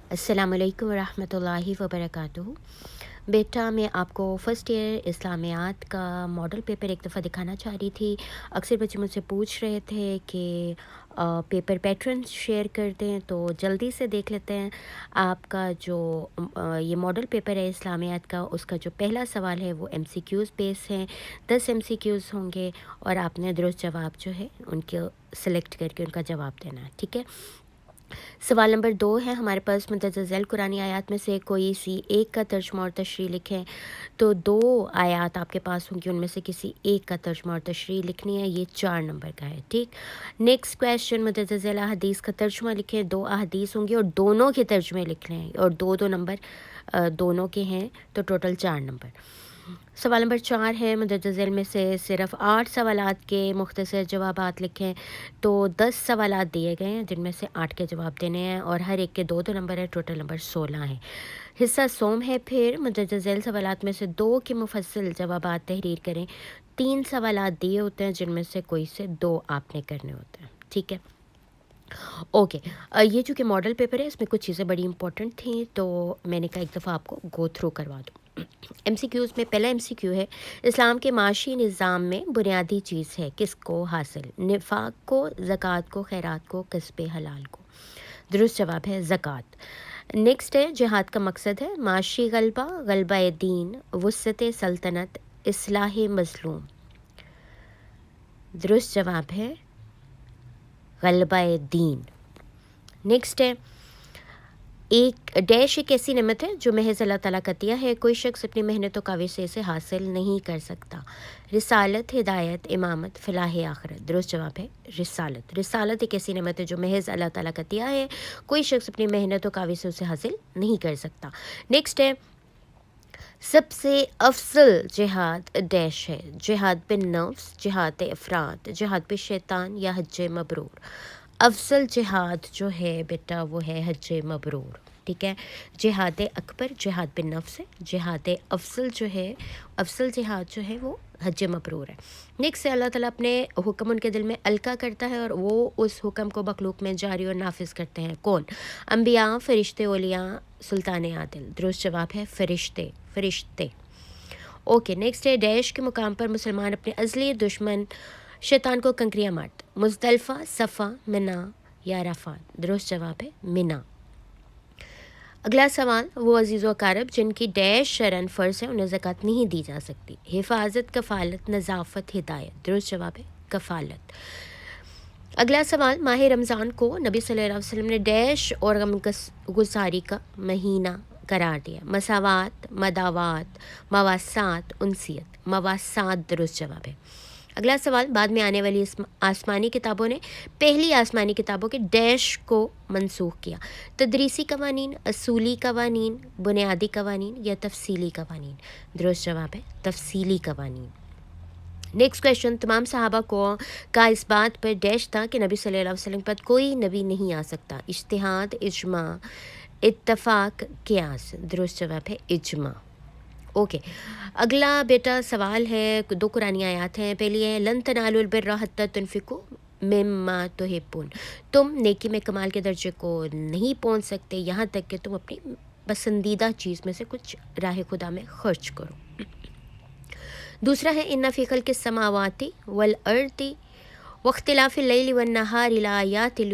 अस्सलाम वालेकुम रहमतुल्लाहि व बरकातुहू। बेटा, मैं आपको फ़र्स्ट ईयर इस्लामियात का मॉडल पेपर एक दफ़ा दिखाना चाह रही थी। अक्सर बच्चे मुझसे पूछ रहे थे कि पेपर पैटर्न शेयर कर दें, तो जल्दी से देख लेते हैं। आपका जो ये मॉडल पेपर है इस्लामियात का, उसका जो पहला सवाल है वो एमसीक्यूज़ बेस है। 10 एमसीक्यूज़ होंगे और आपने दुरुस्त जवाब जो है उनको सेलेक्ट करके उनका जवाब देना है, ठीक है। सवाल नंबर 2 है हमारे पास, मुंतज़िल ज़ैल कुरानी आयात में से कोई सी एक का तर्जुमा और तशरीह लिखें। तो 2 आयात आपके पास होंगी, उनमें से किसी एक का तर्जुमा और तशरीह लिखनी है। ये 4 नंबर का है, ठीक। नेक्स्ट क्वेश्चन, मुंतज़िल ज़ैल अहादीस का तर्जुमा लिखें। 2 अहादीस होंगी और दोनों के तर्जुमे लिख लें, और 2-2 नंबर दोनों के हैं, तो टोटल 4 नंबर। सवाल नंबर 4 है, मुंतज़िल ज़ैल में से सिर्फ़ 8 सवालात के मुख्तसर जवाबात लिखें। तो 10 सवालात दिए गए हैं, जिनमें से 8 के जवाब देने हैं, और हर एक के 2-2 नंबर है, टोटल नंबर 16 है। हिस्सा सोम है। फिर मुंतज़िल ज़ैल सवालात में से 2 के मुफस्सिल जवाबात तहरीर करें। 3 सवालात दिए होते हैं, जिनमें से कोई से 2 आपने करने होते हैं, ठीक है। ओके, ये जो कि मॉडल पेपर है, इसमें कुछ चीज़ें बड़ी इंपॉर्टेंट थी, तो मैंने कहा एक दफ़ा आपको गो थ्रू करवा दूँ। एमसीक्यूज़ में पहला एमसीक्यू है, इस्लाम के माशी निज़ाम में बुनियादी चीज़ है किसको हासिल? निफाक को, ज़कात को, खैरात को, कस्बे हलाल को। दुरुस्त जवाब है ज़कात। नेक्स्ट है, जिहाद का मकसद है माशी गलबा, गलबा दीन, वुसत सल्तनत, इस्लाह मज़लूम। दुरुस्त जवाब है गलबा दीन। नेक्स्ट है, एक डैश एक ऐसी नेमत है जो महज अल्लाह ताला का दिया है, कोई शख्स अपनी मेहनत काविश से इसे हासिल नहीं कर सकता। रिसालत, हिदायत, इमामत, फलाह आखिरत। दुरुस्त जवाब है रिसालत। रिसालत एक ऐसी नेमत है जो महज अल्लाह ताला का दिया है, कोई शख्स अपनी मेहनत काविश से उसे हासिल नहीं कर सकता। नेक्स्ट है, सबसे अफसल जिहाद डैश है, जिहाद बिन नफ्स, जिहाद अफराद, जिहाद पे शैतान, या हज मबरूर। अफसल जिहाद जो है बेटा वो है हज मबरूर, ठीक है। जिहाद अकबर जिहाद बिन नफ्स है, जिहाद अफसल जो है, अफसल जिहाद जो है वो हज मबरूर है। नेक्स्ट से अल्लाह ताला अपने हुक्म उनके दिल में अलका करता है, और वो उस हुक्म को मखलूक में जारी और नाफिज करते हैं। कौन? अम्बिया, फरिश्ते, ओलिया, सुल्तान आदिल। दुरुस्त जवाब है फरिश्ते, फरिश्ते। ओके, नेक्स्ट है, डैश के मुकाम पर मुसलमान अपने अज़ली दुश्मन शैतान को कंकरियाँ मारते। मुज़दलिफ़ा, सफ़ा, मिना या अराफ़ात। दुरुस्त जवाब है मिना। अगला सवाल, वो अजीज़ व अकारब जिनकी डैश शरन फ़र्ज है उन्हें ज़कात नहीं दी जा सकती। हिफाजत, कफ़ालत, नज़ाफ़त, हिदायत। दुरुस्त जवाब है कफ़ालत। अगला सवाल, माह रमज़ान को नबी सल्लल्लाहु अलैहि वसल्लम ने डैश और गुज़ारी का महीना करार दिया। मसावात, मदावात, मवासात, उनसियत। मवासात दुरुस्त जवाब है। अगला सवाल, बाद में आने वाली आसमानी किताबों ने पहली आसमानी किताबों के डैश को मनसूख किया। तदरीसी कवानीन, असूली कवानीन, बुनियादी कवानीन, या तफसीली कवानीन। दुरुस्त जवाब है तफसीली कवानीन। नेक्स्ट क्वेश्चन, तमाम सहाबा को का इस बात पर डैश था कि नबी सल्लल्लाहु अलैहि वसल्लम पर कोई नबी नहीं आ सकता। इज्तिहाद, इजमा, इत्तफाक, क़ियास। दुरुस्त जवाब है इजमा। ओके, अगला बेटा सवाल है, 2 कुरानी आयात हैं। पहली है, लन तनालुल बिर्रा हत्ता तुनफिकू मिम्मा तुहिब्बून। तुम नेकी में कमाल के दर्जे को नहीं पहुंच सकते यहाँ तक कि तुम अपनी पसंदीदा चीज़ में से कुछ राह खुदा में खर्च करो। दूसरा है, इन्ना फ़ी ख़ल्क़िस समावाति वल अर्दी वख्तिलाफ़िल लैली वन नहारि लाआयातिल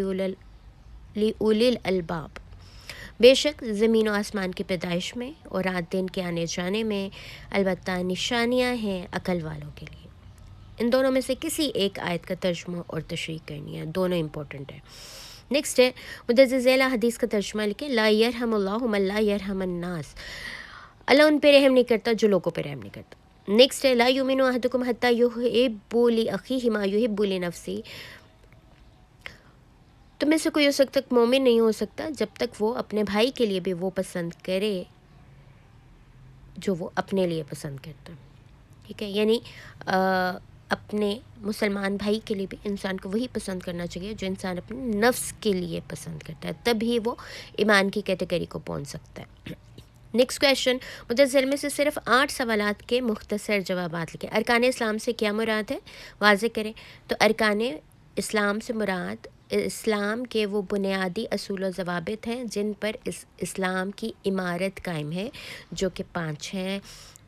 लिउलिल अलबाब। बेशक ज़मीन और आसमान की पैदाइश में और रात दिन के आने जाने में अलबत्ता निशानियां हैं अकल वालों के लिए। इन दोनों में से किसी एक आयत का तर्जुमा और तशरीह करनी है, दोनों इंपॉर्टेंट है। नेक्स्ट है, मुंतज़िल ज़ैल हदीस का तर्जुमा लिखें। ला यरहमुल्लाहु मन ला यरहमन्नास। अल्लाह उन पे रहम नहीं करता जो लोगों पे रहम नहीं करता। नेक्स्ट है, ला युमिनु अहदुकुम हत्ता युहिब्बु लि अखीहि मा युहिब्बु लि नफ्सी। तुम में से कोई उस वक्त तक मोमिन नहीं हो सकता जब तक वो अपने भाई के लिए भी वो पसंद करे जो वो अपने लिए पसंद करता, ठीक है। यानी अपने मुसलमान भाई के लिए भी इंसान को वही पसंद करना चाहिए जो इंसान अपने नफ्स के लिए पसंद करता है, तभी वो ईमान की कैटेगरी को पहुंच सकता है। नेक्स्ट क्वेश्चन, मुतज़िल में से सिर्फ 8 सवालात के मुख्तसर जवाबात लिखें। अरकान इस्लाम से क्या मुराद है, वाज़े करें। तो अरकान इस्लाम से मुराद اسلام کے وہ بنیادی اصول و ضوابط ہیں جن پر اسلام کی عمارت قائم ہے، جو کہ 5 ہیں: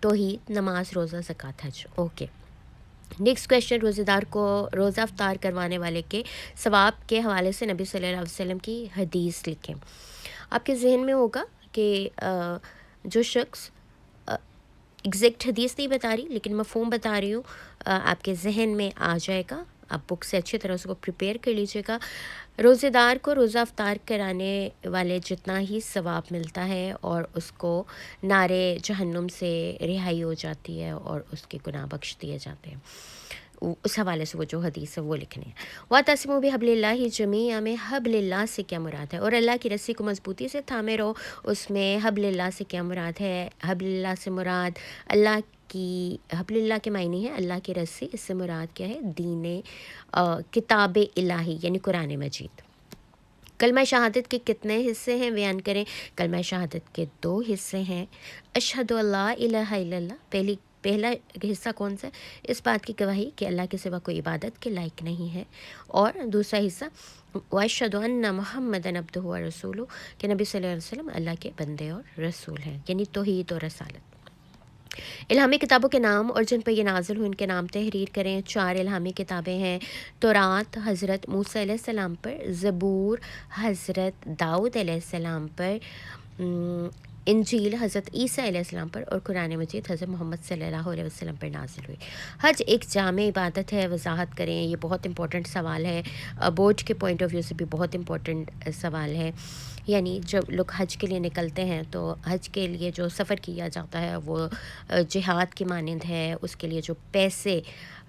توحید، نماز، روزہ، زکوٰۃ، حج۔ اوکے، نیکسٹ کویشچن، روزہ دار کو روزہ افطار کروانے والے کے ثواب کے حوالے سے نبی صلی اللہ علیہ وسلم کی حدیث لکھیں۔ آپ کے ذہن میں ہوگا کہ جو شخص ایگزیکٹ حدیث نہیں بتا رہی لیکن مفہوم بتا رہی ہوں، آپ کے ذہن میں آ جائے گا، آپ بک سے اچھی طرح اس کو پریپیئر کر لیجیے گا۔ روزہ دار کو روزہ افطار کرانے والے جتنا ہی ثواب ملتا ہے اور اس کو نارے جہنم سے رہائی ہو جاتی ہے اور اس کے گناہ بخش دیے جاتے ہیں۔ اس حوالے سے وہ جو حدیث ہے وہ لکھنی ہے۔ وَاعْتَصِمُوا بِحَبْلِ اللَّهِ جَمِيعًا میں حبل اللہ سے کیا مراد ہے؟ اور اللہ کی رسی کو مضبوطی سے تھامے رہو، اس میں حبل اللہ سے کیا مراد ہے؟ حبل اللہ سے مراد اللہ کی، حبل اللہ کے معنی ہے اللہ کی رسی، اس سے مراد کیا ہے؟ دین کتاب الہی یعنی قرآن مجید۔ کلمہ شہادت کے کتنے حصے ہیں بیان کریں؟ کلمہ شہادت کے 2 حصے ہیں۔ اشہد اللہ الہ الا اللہ، پہلا حصہ کون سا ہے؟ اس بات کی گواہی کہ اللہ کے سوا کوئی عبادت کے لائق نہیں ہے، اور دوسرا حصہ وَأَشْهَدُ أَنَّ مُحَمَّدًا عَبْدُهُ وَرَسُولُهُ کہ نبی صلی اللہ علیہ وسلم اللہ کے بندے اور رسول ہیں، یعنی توحید اور رسالت۔ الہامی کتابوں کے نام اور جن پر یہ نازل ہوئے ان کے نام تحریر کریں۔ 4 الہامی کتابیں ہیں: تورات حضرت موسیٰ علیہ السلام پر، زبور حضرت داؤد علیہ السلام پر، انجیل حضرت عیسیٰ علیہ السلام پر، اور قرآن مجید حضرت محمد صلی اللہ علیہ وسلم پر نازل ہوئی۔ حج ایک جامع عبادت ہے، وضاحت کریں۔ یہ بہت امپورٹنٹ سوال ہے، بورڈ کے پوائنٹ آف ویو سے بھی بہت امپورٹنٹ سوال ہے۔ یعنی جب لوگ حج کے لیے نکلتے ہیں تو حج کے لیے جو سفر کیا جاتا ہے وہ جہاد کی مانند ہے، اس کے لیے جو پیسے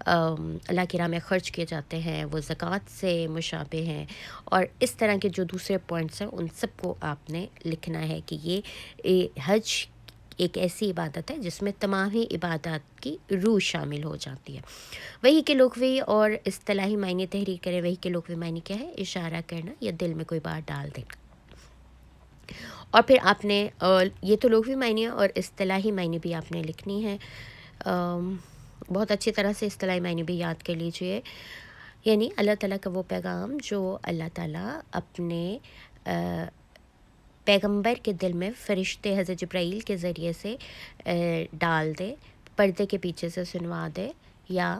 اللہ کی راہ میں خرچ کیے جاتے ہیں وہ زکوٰۃ سے مشابہ ہیں، اور اس طرح کے جو دوسرے پوائنٹس ہیں ان سب کو آپ نے لکھنا ہے کہ یہ حج ایک ایسی عبادت ہے جس میں تمام ہی عبادات کی روح شامل ہو جاتی ہے۔ وحی کے لغوی اور اصطلاحی معنی تحریر کریں۔ وحی کے لغوی معنی کیا ہے؟ اشارہ کرنا یا دل میں کوئی بات ڈال دینا۔ اور پھر آپ نے یہ تو لغوی معنی ہے، اور اصطلاحی معنی بھی آپ نے لکھنی ہے۔ بہت اچھی طرح سے اصطلاحی معنی بھی یاد کر لیجئے، یعنی اللہ تعالیٰ کا وہ پیغام جو اللہ تعالیٰ اپنے پیغمبر کے دل میں فرشتے حضرت جبرائیل کے ذریعے سے ڈال دے، پردے کے پیچھے سے سنوا دے، یا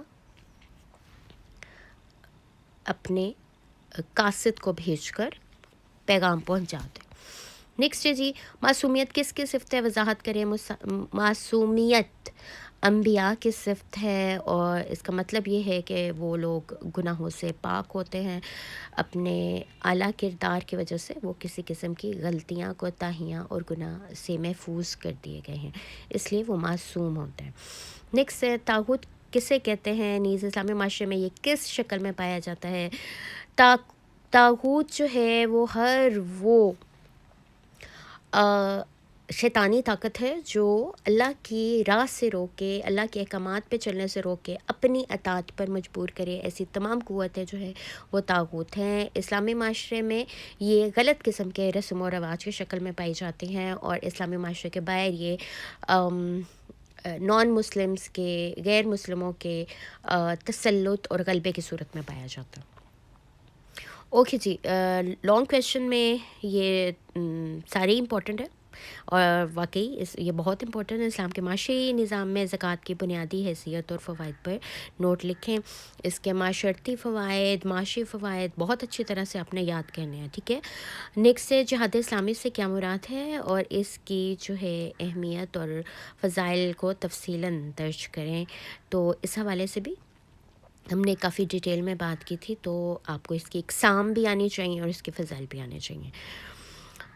اپنے قاصد کو بھیج کر پیغام پہنچا دے۔ نیکسٹ ہے جی، معصومیت کس کی صفت ہے؟ وضاحت کریں۔ معصومیت انبیاء کی صفت ہے، اور اس کا مطلب یہ ہے کہ وہ لوگ گناہوں سے پاک ہوتے ہیں، اپنے اعلیٰ کردار کی وجہ سے وہ کسی قسم کی غلطیاں، کوتاہیاں اور گناہ سے محفوظ کر دیے گئے ہیں، اس لیے وہ معصوم ہوتے ہیں۔ نیکسٹ ہے، طاغوت کسے کہتے ہیں؟ نیز اسلامی معاشرے میں یہ کس شکل میں پایا جاتا ہے؟ طاغوت جو ہے وہ وہ شیطانی طاقت ہے جو اللہ کی راہ سے روکے، اللہ کے احکامات پہ چلنے سے روکے، اپنی اطاعت پر مجبور کرے، ایسی تمام قوتیں جو ہے وہ طاغوت ہیں۔ اسلامی معاشرے میں یہ غلط قسم کے رسم و رواج کی شکل میں پائی جاتی ہیں، اور اسلامی معاشرے کے باہر یہ نان مسلمز کے، غیر مسلموں کے تسلط اور غلبے کی صورت میں پایا جاتا ہے۔ اوکے جی، لانگ کویشچن میں یہ سارے امپورٹنٹ ہے، اور واقعی یہ بہت امپورٹنٹ ہے۔ اسلام کے معاشی نظام میں زکوٰۃ کی بنیادی حیثیت اور فوائد پر نوٹ لکھیں۔ اس کے معاشرتی فوائد، معاشی فوائد بہت اچھی طرح سے آپ نے یاد کرنے ہیں، ٹھیک ہے۔ نیکسٹ ہے، جہاد اسلامی سے کیا مراد ہے، اور اس کی جو ہے اہمیت اور فضائل کو تفصیلاً درج کریں۔ تو اس حوالے سے بھی ہم نے کافی ڈیٹیل میں بات کی تھی، تو آپ کو اس کی اقسام بھی آنی چاہیے اور اس کے فضائل بھی آنے چاہیے۔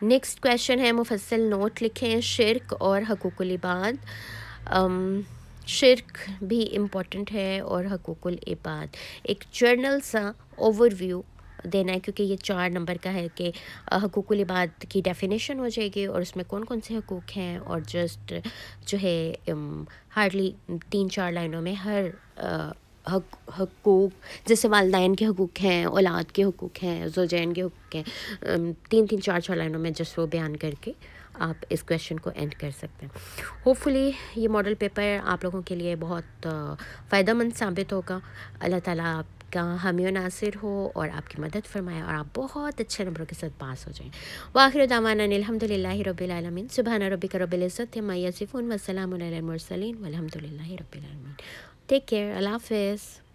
نیکسٹ کویشچن ہے، مفصل نوٹ لکھیں۔ شرک اور حقوق العباد۔ شرک بھی امپورٹنٹ ہے اور حقوق العباد ایک جرنل سا اوور ویو دینا ہے، کیونکہ یہ 4 نمبر کا ہے کہ حقوق العباد کی ڈیفینیشن ہو جائے گی اور اس میں کون کون سے حقوق ہیں، اور جسٹ جو ہے ہارڈلی 3-4 لائنوں میں ہر حقوق، جیسے والدین کے حقوق ہیں، اولاد کے حقوق ہیں، زوجین کے حقوق ہیں، 3-3 4-4 لائنوں میں جس وہ بیان کر کے آپ اس کویشچن کو اینڈ کر سکتے ہیں۔ ہوپ فلی یہ ماڈل پیپر آپ لوگوں کے لیے بہت فائدہ مند ثابت ہوگا۔ اللہ تعالیٰ آپ کا حامی و ناصر ہو اور آپ کی مدد فرمائے اور آپ بہت اچھے نمبروں کے ساتھ پاس ہو جائیں. وآخر دعوانا الحمد للہ رب العالمین. سبحان ربک رب العزت عما یصفون وسلام علی المرسلین والحمد للہ رب العالمین. Take care. اللہ حافظ.